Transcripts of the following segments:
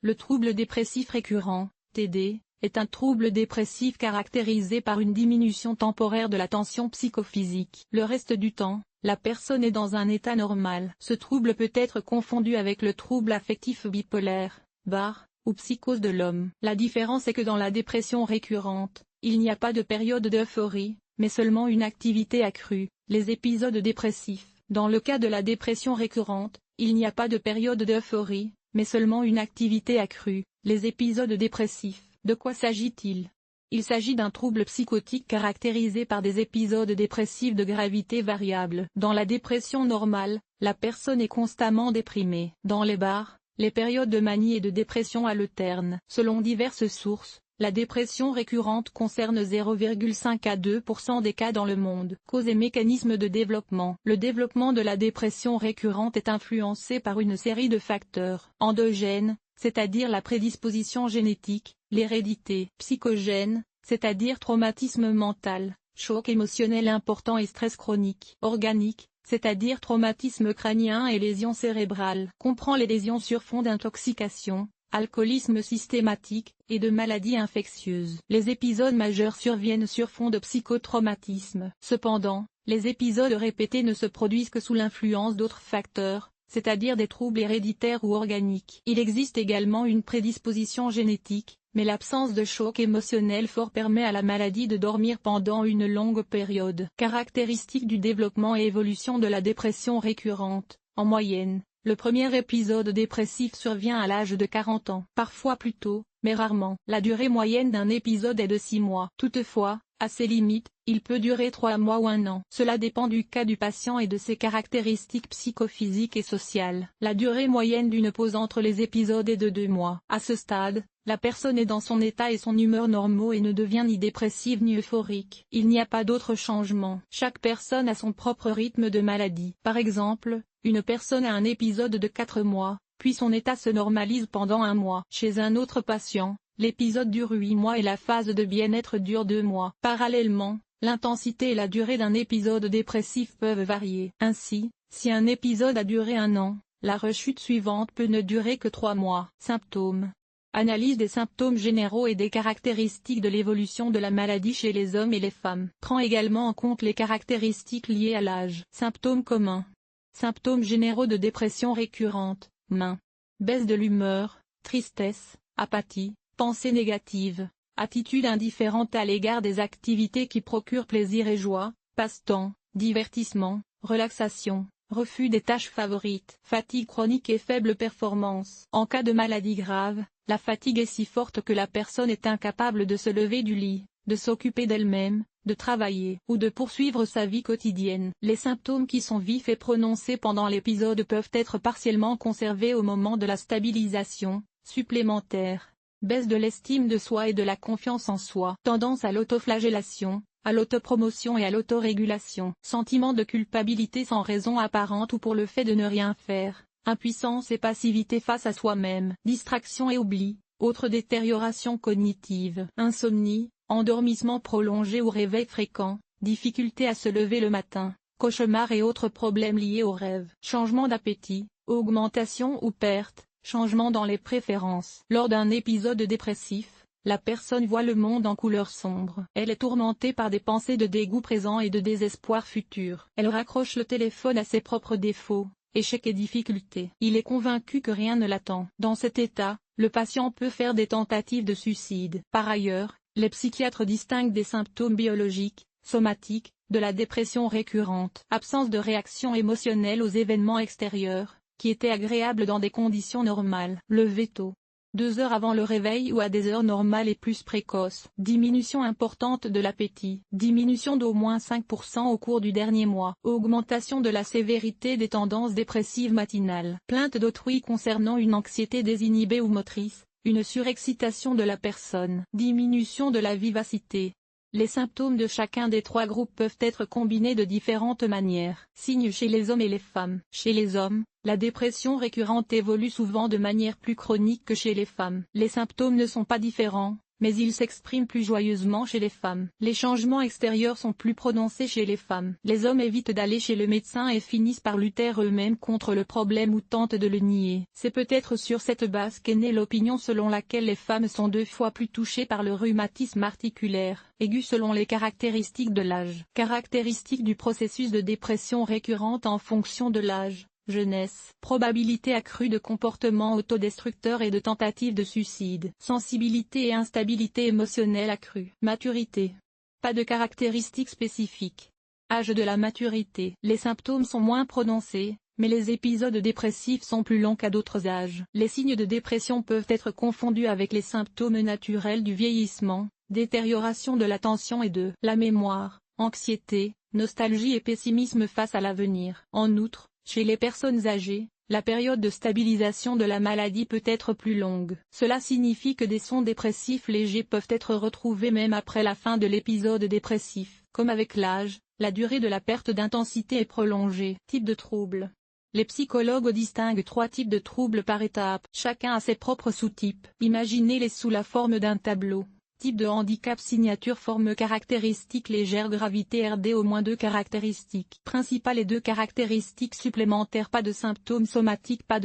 Le trouble dépressif récurrent, TD, est un trouble dépressif caractérisé par une diminution temporaire de la tension psychophysique. Le reste du temps, la personne est dans un état normal. Ce trouble peut être confondu avec le trouble affectif bipolaire, BAR, ou psychose de l'homme. La différence est que dans la dépression récurrente, il n'y a pas de période d'euphorie, mais seulement une activité accrue, les épisodes dépressifs. Dans le cas de la dépression récurrente, il n'y a pas de période d'euphorie, mais seulement une activité accrue, les épisodes dépressifs. De quoi s'agit-il? Il s'agit d'un trouble psychotique caractérisé par des épisodes dépressifs de gravité variable. Dans la dépression normale, la personne est constamment déprimée. Dans les BAR, les périodes de manie et de dépression alternent. Selon diverses sources, la dépression récurrente concerne 0,5 à 2% des cas dans le monde. Causes et mécanismes de développement. Le développement de la dépression récurrente est influencé par une série de facteurs endogènes, c'est-à-dire la prédisposition génétique, l'hérédité, psychogène, c'est-à-dire traumatisme mental, choc émotionnel important et stress chronique, organique, c'est-à-dire traumatisme crânien et lésions cérébrales, comprend les lésions sur fond d'intoxication, alcoolisme systématique, et de maladies infectieuses. Les épisodes majeurs surviennent sur fond de psychotraumatisme. Cependant, les épisodes répétés ne se produisent que sous l'influence d'autres facteurs, c'est-à-dire des troubles héréditaires ou organiques. Il existe également une prédisposition génétique, mais l'absence de choc émotionnel fort permet à la maladie de dormir pendant une longue période. Caractéristiques du développement et évolution de la dépression récurrente. En moyenne, le premier épisode dépressif survient à l'âge de 40 ans. Parfois plus tôt, mais rarement. La durée moyenne d'un épisode est de 6 mois. Toutefois, à ses limites, il peut durer 3 mois ou 1 an. Cela dépend du cas du patient et de ses caractéristiques psychophysiques et sociales. La durée moyenne d'une pause entre les épisodes est de 2 mois. À ce stade, la personne est dans son état et son humeur normaux et ne devient ni dépressive ni euphorique. Il n'y a pas d'autre changement. Chaque personne a son propre rythme de maladie. Par exemple, une personne a un épisode de 4 mois, puis son état se normalise pendant 1 mois. Chez un autre patient, l'épisode dure 8 mois et la phase de bien-être dure 2 mois. Parallèlement, l'intensité et la durée d'un épisode dépressif peuvent varier. Ainsi, si un épisode a duré 1 an, la rechute suivante peut ne durer que 3 mois. Symptômes. Analyse des symptômes généraux et des caractéristiques de l'évolution de la maladie chez les hommes et les femmes. Prend également en compte les caractéristiques liées à l'âge. Symptômes communs. Symptômes généraux de dépression récurrente. Main. Baisse de l'humeur, tristesse, apathie, pensée négative, attitude indifférente à l'égard des activités qui procurent plaisir et joie, passe-temps, divertissement, relaxation, refus des tâches favorites, fatigue chronique et faible performance. En cas de maladie grave, la fatigue est si forte que la personne est incapable de se lever du lit, de s'occuper d'elle-même, de travailler ou de poursuivre sa vie quotidienne. Les symptômes qui sont vifs et prononcés pendant l'épisode peuvent être partiellement conservés au moment de la stabilisation, supplémentaire. Baisse de l'estime de soi et de la confiance en soi. Tendance à l'autoflagellation, à l'autopromotion et à l'autorégulation. Sentiment de culpabilité sans raison apparente ou pour le fait de ne rien faire. Impuissance et passivité face à soi-même. Distraction et oubli. Autre détérioration cognitive. Insomnie, endormissement prolongé ou réveil fréquent. Difficulté à se lever le matin. Cauchemars et autres problèmes liés aux rêves. Changement d'appétit, augmentation ou perte. Changement dans les préférences. Lors d'un épisode dépressif, la personne voit le monde en couleur sombre. Elle est tourmentée par des pensées de dégoût présent et de désespoir futur. Elle raccroche le téléphone à ses propres défauts, échecs et difficultés. Il est convaincu que rien ne l'attend. Dans cet état, le patient peut faire des tentatives de suicide. Par ailleurs, les psychiatres distinguent des symptômes biologiques, somatiques, de la dépression récurrente. Absence de réaction émotionnelle aux événements extérieurs, qui étaient agréables dans des conditions normales. Lever tôt. 2 heures avant le réveil ou à des heures normales et plus précoces. Diminution importante de l'appétit. Diminution d'au moins 5% au cours du dernier mois. Augmentation de la sévérité des tendances dépressives matinales. Plainte d'autrui concernant une anxiété désinhibée ou motrice, une surexcitation de la personne. Diminution de la vivacité. Les symptômes de chacun des 3 groupes peuvent être combinés de différentes manières. Signes chez les hommes et les femmes. Chez les hommes, la dépression récurrente évolue souvent de manière plus chronique que chez les femmes. Les symptômes ne sont pas différents, mais ils s'expriment plus joyeusement chez les femmes. Les changements extérieurs sont plus prononcés chez les femmes. Les hommes évitent d'aller chez le médecin et finissent par lutter eux-mêmes contre le problème ou tentent de le nier. C'est peut-être sur cette base qu'est née l'opinion selon laquelle les femmes sont 2 fois plus touchées par le rhumatisme articulaire aigu selon les caractéristiques de l'âge. Caractéristiques du processus de dépression récurrente en fonction de l'âge. Jeunesse, probabilité accrue de comportements autodestructeurs et de tentatives de suicide, sensibilité et instabilité émotionnelle accrue, maturité. Pas de caractéristiques spécifiques. Âge de la maturité. Les symptômes sont moins prononcés, mais les épisodes dépressifs sont plus longs qu'à d'autres âges. Les signes de dépression peuvent être confondus avec les symptômes naturels du vieillissement, détérioration de l'attention et de la mémoire, anxiété, nostalgie et pessimisme face à l'avenir. En outre, chez les personnes âgées, la période de stabilisation de la maladie peut être plus longue. Cela signifie que des sons dépressifs légers peuvent être retrouvés même après la fin de l'épisode dépressif. Comme avec l'âge, la durée de la perte d'intensité est prolongée. Type de trouble. Les psychologues distinguent 3 types de troubles par étape. Chacun a ses propres sous-types. Imaginez-les sous la forme d'un tableau. Type de handicap signature forme caractéristique légère gravité RD au moins 2 caractéristiques principales et 2 caractéristiques supplémentaires pas de symptômes somatiques présence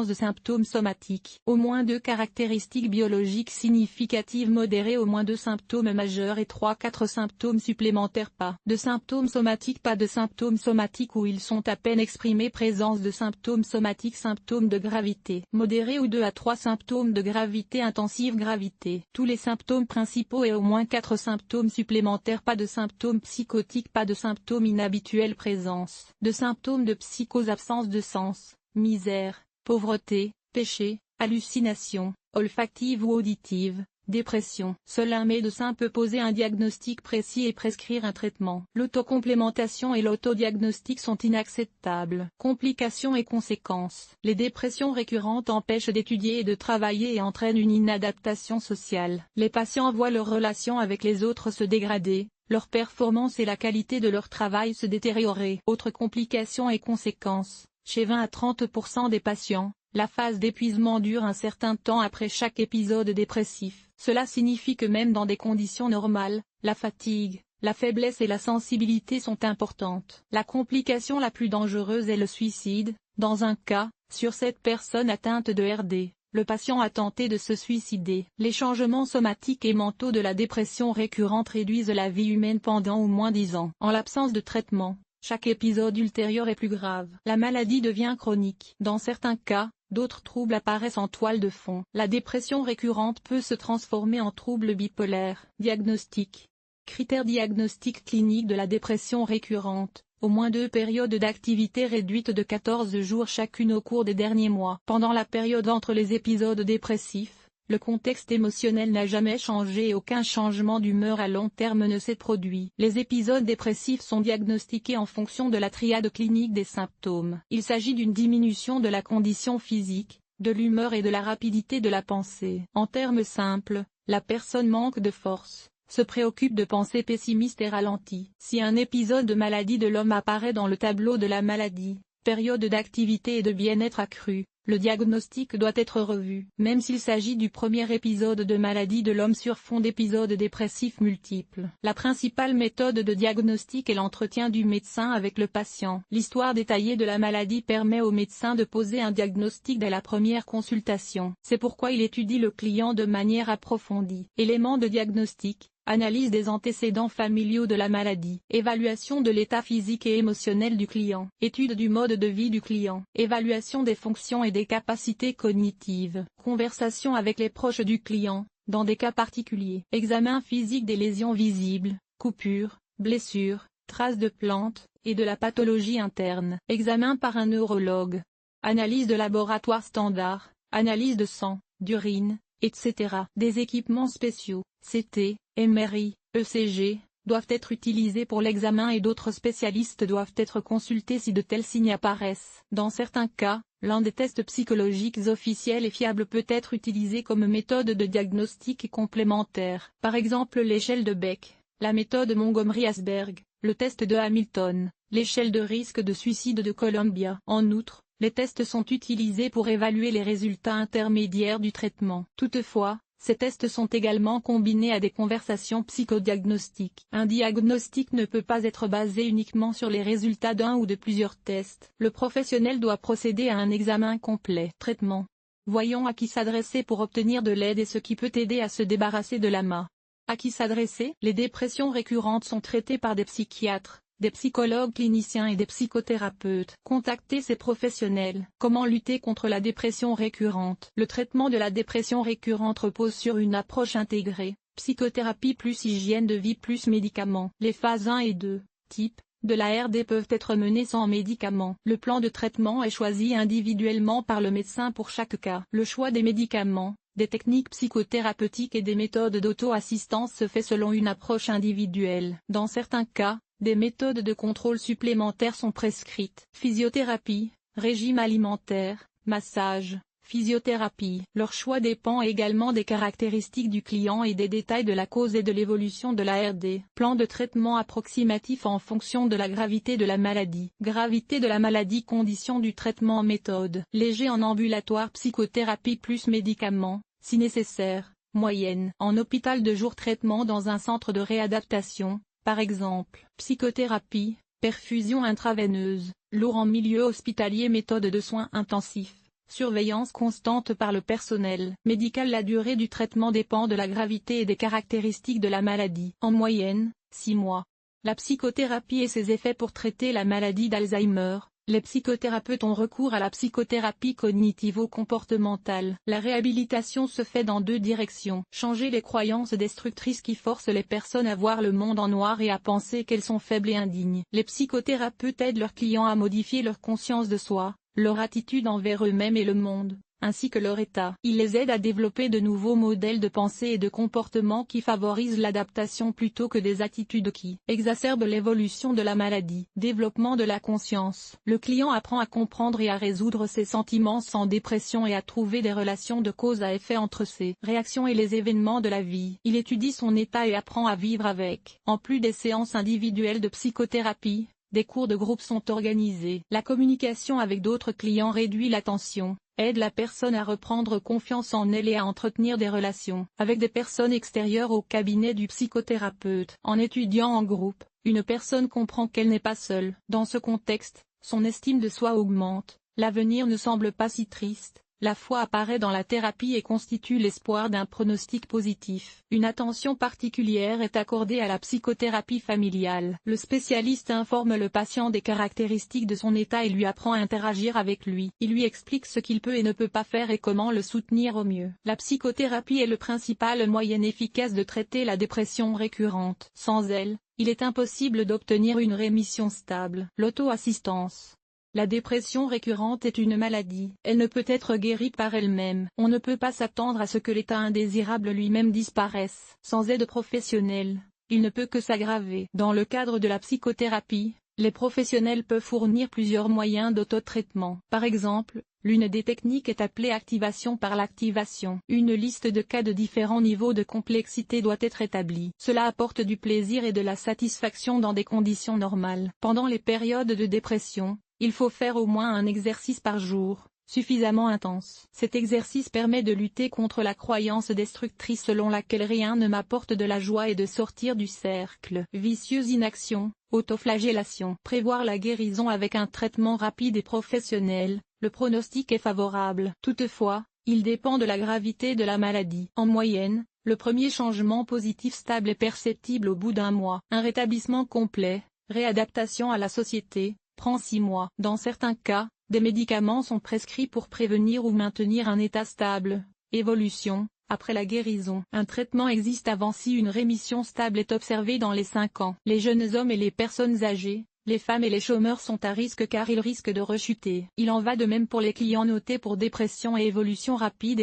de symptômes somatiques au moins 2 caractéristiques biologiques significatives modérées au moins 2 symptômes majeurs et 3-4 symptômes supplémentaires pas de symptômes somatiques où ils sont à peine exprimés présence de symptômes somatiques symptômes de gravité modérée ou 2 à 3 symptômes de gravité intensive gravité. Tous les symptômes principaux et au moins 4 symptômes supplémentaires pas de symptômes psychotiques pas de symptômes inhabituels présence de symptômes de psychose absence de sens, misère, pauvreté, péché, hallucination, olfactive ou auditive, dépression. Seul un médecin peut poser un diagnostic précis et prescrire un traitement. L'autocomplémentation et l'autodiagnostic sont inacceptables. Complications et conséquences. Les dépressions récurrentes empêchent d'étudier et de travailler et entraînent une inadaptation sociale. Les patients voient leurs relations avec les autres se dégrader, leur performance et la qualité de leur travail se détériorer. Autres complications et conséquences. Chez 20 à 30% des patients, la phase d'épuisement dure un certain temps après chaque épisode dépressif. Cela signifie que même dans des conditions normales, la fatigue, la faiblesse et la sensibilité sont importantes. La complication la plus dangereuse est le suicide. Dans un cas, sur 7 personnes atteintes de RD, le patient a tenté de se suicider. Les changements somatiques et mentaux de la dépression récurrente réduisent la vie humaine pendant au moins 10 ans. En l'absence de traitement, chaque épisode ultérieur est plus grave. La maladie devient chronique. Dans certains cas, d'autres troubles apparaissent en toile de fond. La dépression récurrente peut se transformer en trouble bipolaire. Diagnostic. Critères diagnostiques cliniques de la dépression récurrente. Au moins 2 périodes d'activité réduite de 14 jours chacune au cours des derniers mois. Pendant la période entre les épisodes dépressifs, le contexte émotionnel n'a jamais changé et aucun changement d'humeur à long terme ne s'est produit. Les épisodes dépressifs sont diagnostiqués en fonction de la triade clinique des symptômes. Il s'agit d'une diminution de la condition physique, de l'humeur et de la rapidité de la pensée. En termes simples, la personne manque de force, se préoccupe de pensées pessimistes et ralentit. Si un épisode de maladie de l'homme apparaît dans le tableau de la maladie, période d'activité et de bien-être accru, le diagnostic doit être revu. Même s'il s'agit du premier épisode de maladie de l'homme sur fond d'épisodes dépressifs multiples. La principale méthode de diagnostic est l'entretien du médecin avec le patient. L'histoire détaillée de la maladie permet au médecin de poser un diagnostic dès la première consultation. C'est pourquoi il étudie le client de manière approfondie. Éléments de diagnostic. Analyse des antécédents familiaux de la maladie. Évaluation de l'état physique et émotionnel du client. Étude du mode de vie du client. Évaluation des fonctions et des capacités cognitives. Conversation avec les proches du client, dans des cas particuliers. Examen physique des lésions visibles, coupures, blessures, traces de plantes, et de la pathologie interne. Examen par un neurologue. Analyse de laboratoire standard, analyse de sang, d'urine, etc. Des équipements spéciaux, CT, MRI, ECG, doivent être utilisés pour l'examen et d'autres spécialistes doivent être consultés si de tels signes apparaissent. Dans certains cas, l'un des tests psychologiques officiels et fiables peut être utilisé comme méthode de diagnostic complémentaire. Par exemple l'échelle de Beck, la méthode Montgomery-Åsberg, le test de Hamilton, l'échelle de risque de suicide de Columbia. En outre, les tests sont utilisés pour évaluer les résultats intermédiaires du traitement. Toutefois, Ces tests sont également combinés à des conversations psychodiagnostiques. Un diagnostic ne peut pas être basé uniquement sur les résultats d'un ou de plusieurs tests. Le professionnel doit procéder à un examen complet. Traitement. Voyons à qui s'adresser pour obtenir de l'aide et ce qui peut aider à se débarrasser de l'AMA. À qui s'adresser? Les dépressions récurrentes sont traitées par des psychiatres, des psychologues cliniciens et des psychothérapeutes. Contactez ces professionnels. Comment lutter contre la dépression récurrente? Le traitement de la dépression récurrente repose sur une approche intégrée, psychothérapie plus hygiène de vie plus médicaments. Les phases 1 et 2, type, de la RD peuvent être menées sans médicaments. Le plan de traitement est choisi individuellement par le médecin pour chaque cas. Le choix des médicaments, des techniques psychothérapeutiques et des méthodes d'auto-assistance se fait selon une approche individuelle. Dans certains cas, des méthodes de contrôle supplémentaires sont prescrites. Physiothérapie, régime alimentaire, massage, physiothérapie. Leur choix dépend également des caractéristiques du client et des détails de la cause et de l'évolution de la RD. Plan de traitement approximatif en fonction de la gravité de la maladie. Gravité de la maladie, conditions du traitement, méthode. Léger en ambulatoire, psychothérapie plus médicaments, si nécessaire. Moyenne. En hôpital de jour, traitement dans un centre de réadaptation. Par exemple, psychothérapie, perfusion intraveineuse, lourd en milieu hospitalier, méthode de soins intensifs, surveillance constante par le personnel médical. La durée du traitement dépend de la gravité et des caractéristiques de la maladie. En moyenne, 6 mois. La psychothérapie et ses effets pour traiter la maladie d'Alzheimer. Les psychothérapeutes ont recours à la psychothérapie cognitivo-comportementale. La réhabilitation se fait dans 2 directions. Changer les croyances destructrices qui forcent les personnes à voir le monde en noir et à penser qu'elles sont faibles et indignes. Les psychothérapeutes aident leurs clients à modifier leur conscience de soi, leur attitude envers eux-mêmes et le monde, ainsi que leur état. Ils les aident à développer de nouveaux modèles de pensée et de comportement qui favorisent l'adaptation plutôt que des attitudes qui exacerbent l'évolution de la maladie. Développement de la conscience. Le client apprend à comprendre et à résoudre ses sentiments sans dépression et à trouver des relations de cause à effet entre ses réactions et les événements de la vie. Il étudie son état et apprend à vivre avec. En plus des séances individuelles de psychothérapie, des cours de groupe sont organisés. La communication avec d'autres clients réduit la tension, aide la personne à reprendre confiance en elle et à entretenir des relations avec des personnes extérieures au cabinet du psychothérapeute. En étudiant en groupe, une personne comprend qu'elle n'est pas seule. Dans ce contexte, son estime de soi augmente, l'avenir ne semble pas si triste. La foi apparaît dans la thérapie et constitue l'espoir d'un pronostic positif. Une attention particulière est accordée à la psychothérapie familiale. Le spécialiste informe le patient des caractéristiques de son état et lui apprend à interagir avec lui. Il lui explique ce qu'il peut et ne peut pas faire et comment le soutenir au mieux. La psychothérapie est le principal moyen efficace de traiter la dépression récurrente. Sans elle, il est impossible d'obtenir une rémission stable. L'auto-assistance. La dépression récurrente est une maladie. Elle ne peut être guérie par elle-même. On ne peut pas s'attendre à ce que l'état indésirable lui-même disparaisse. Sans aide professionnelle, il ne peut que s'aggraver. Dans le cadre de la psychothérapie, les professionnels peuvent fournir plusieurs moyens d'autotraitement. Par exemple, l'une des techniques est appelée activation par l'activation. Une liste de cas de différents niveaux de complexité doit être établie. Cela apporte du plaisir et de la satisfaction dans des conditions normales. Pendant les périodes de dépression, il faut faire au moins un exercice par jour, suffisamment intense. Cet exercice permet de lutter contre la croyance destructrice selon laquelle rien ne m'apporte de la joie et de sortir du cercle vicieux. Inaction, autoflagellation. Prévoir la guérison avec un traitement rapide et professionnel, le pronostic est favorable. Toutefois, il dépend de la gravité de la maladie. En moyenne, le premier changement positif stable est perceptible au bout d'1 mois. Un rétablissement complet, réadaptation à la société, prend 6 mois. Dans certains cas, des médicaments sont prescrits pour prévenir ou maintenir un état stable. Évolution. Après la guérison, un traitement existe avant si une rémission stable est observée dans les 5 ans. Les jeunes hommes et les personnes âgées, les femmes et les chômeurs sont à risque car ils risquent de rechuter. Il en va de même pour les clients notés pour dépression et évolution rapide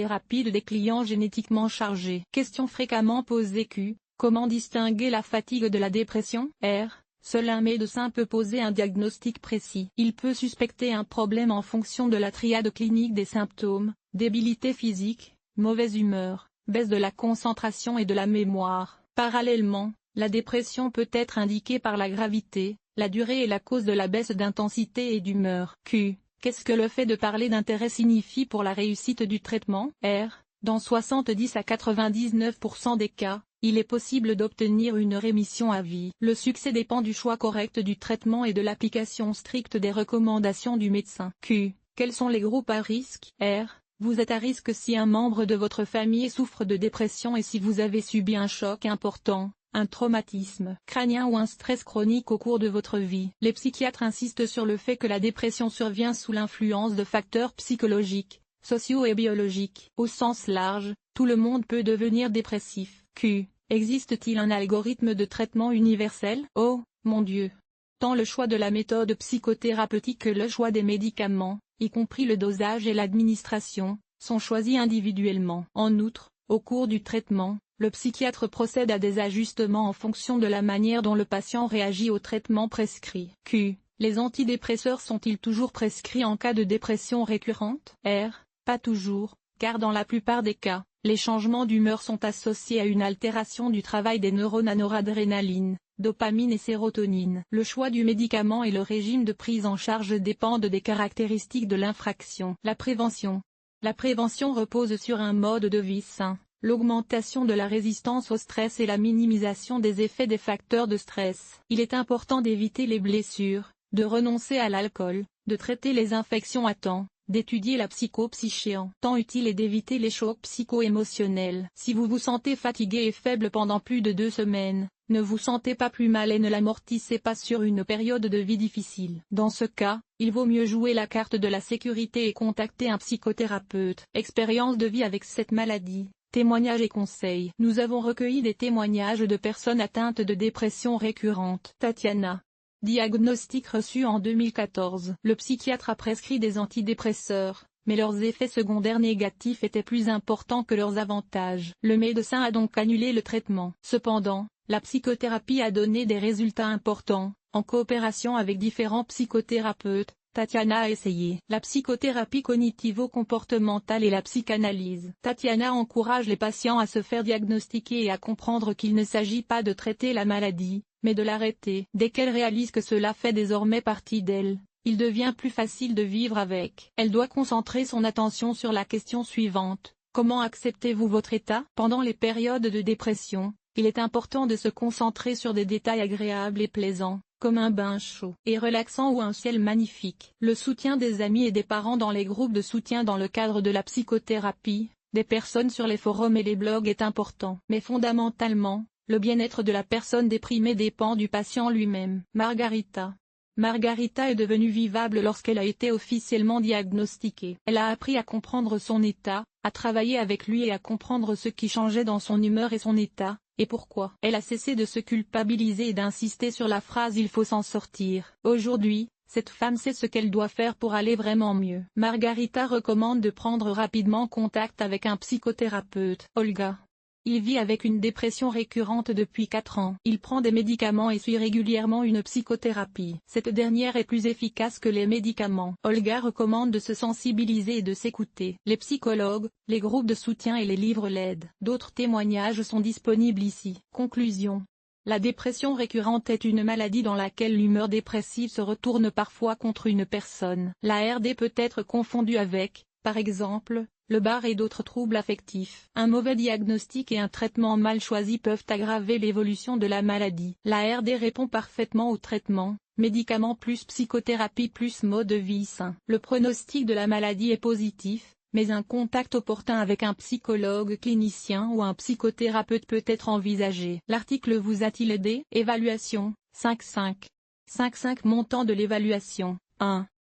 des clients génétiquement chargés. Question fréquemment posée Q. Comment distinguer la fatigue de la dépression? R. Seul un médecin peut poser un diagnostic précis. Il peut suspecter un problème en fonction de la triade clinique des symptômes, débilité physique, mauvaise humeur, baisse de la concentration et de la mémoire. Parallèlement, la dépression peut être indiquée par la gravité, la durée et la cause de la baisse d'intensité et d'humeur. Q. Qu'est-ce que le fait de parler d'intérêt signifie pour la réussite du traitement? R. Dans 70 à 99% des cas, il est possible d'obtenir une rémission à vie. Le succès dépend du choix correct du traitement et de l'application stricte des recommandations du médecin. Q. Quels sont les groupes à risque? R. Vous êtes à risque si un membre de votre famille souffre de dépression et si vous avez subi un choc important, un traumatisme crânien ou un stress chronique au cours de votre vie. Les psychiatres insistent sur le fait que la dépression survient sous l'influence de facteurs psychologiques, sociaux et biologiques. Au sens large, tout le monde peut devenir dépressif. Q. Existe-t-il un algorithme de traitement universel? Oh, mon Dieu! Tant le choix de la méthode psychothérapeutique que le choix des médicaments, y compris le dosage et l'administration, sont choisis individuellement. En outre, au cours du traitement, le psychiatre procède à des ajustements en fonction de la manière dont le patient réagit au traitement prescrit. Q. Les antidépresseurs sont-ils toujours prescrits en cas de dépression récurrente? R. Pas toujours, car dans la plupart des cas, les changements d'humeur sont associés à une altération du travail des neurones à noradrénaline, dopamine et sérotonine. Le choix du médicament et le régime de prise en charge dépendent des caractéristiques de l'infraction. La prévention. La prévention repose sur un mode de vie sain, l'augmentation de la résistance au stress et la minimisation des effets des facteurs de stress. Il est important d'éviter les blessures, de renoncer à l'alcool, de traiter les infections à temps, d'étudier la psychopsyché en temps utile et d'éviter les chocs psycho-émotionnels. Si vous vous sentez fatigué et faible pendant plus de 2 semaines, ne vous sentez pas plus mal et ne l'amortissez pas sur une période de vie difficile. Dans ce cas, il vaut mieux jouer la carte de la sécurité et contacter un psychothérapeute. Expérience de vie avec cette maladie, témoignages et conseils. Nous avons recueilli des témoignages de personnes atteintes de dépression récurrente. Tatiana. Diagnostic reçu en 2014. Le psychiatre a prescrit des antidépresseurs, mais leurs effets secondaires négatifs étaient plus importants que leurs avantages. Le médecin a donc annulé le traitement. Cependant, la psychothérapie a donné des résultats importants. En coopération avec différents psychothérapeutes, Tatiana a essayé la psychothérapie cognitivo-comportementale et la psychanalyse. Tatiana encourage les patients à se faire diagnostiquer et à comprendre qu'il ne s'agit pas de traiter la maladie, mais de l'arrêter. Dès qu'elle réalise que cela fait désormais partie d'elle, il devient plus facile de vivre avec. Elle doit concentrer son attention sur la question suivante: comment acceptez-vous votre état? Pendant les périodes de dépression, il est important de se concentrer sur des détails agréables et plaisants, comme un bain chaud et relaxant ou un ciel magnifique. Le soutien des amis et des parents dans les groupes de soutien dans le cadre de la psychothérapie, des personnes sur les forums et les blogs est important. Mais fondamentalement, le bien-être de la personne déprimée dépend du patient lui-même. Margarita. Margarita est devenue vivable lorsqu'elle a été officiellement diagnostiquée. Elle a appris à comprendre son état, à travailler avec lui et à comprendre ce qui changeait dans son humeur et son état, et pourquoi. Elle a cessé de se culpabiliser et d'insister sur la phrase « il faut s'en sortir ». Aujourd'hui, cette femme sait ce qu'elle doit faire pour aller vraiment mieux. Margarita recommande de prendre rapidement contact avec un psychothérapeute. Olga. Il vit avec une dépression récurrente depuis 4 ans. Il prend des médicaments et suit régulièrement une psychothérapie. Cette dernière est plus efficace que les médicaments. Olga recommande de se sensibiliser et de s'écouter. Les psychologues, les groupes de soutien et les livres l'aident. D'autres témoignages sont disponibles ici. Conclusion. La dépression récurrente est une maladie dans laquelle l'humeur dépressive se retourne parfois contre une personne. La RD peut être confondue avec, par exemple, le bar et d'autres troubles affectifs. Un mauvais diagnostic et un traitement mal choisi peuvent aggraver l'évolution de la maladie. La RD répond parfaitement au traitement, médicaments plus psychothérapie plus mode de vie sain. Le pronostic de la maladie est positif, mais un contact opportun avec un psychologue clinicien ou un psychothérapeute peut être envisagé. L'article vous a-t-il aidé? Évaluation, 5.5. 5.5 Montant de l'évaluation, 1.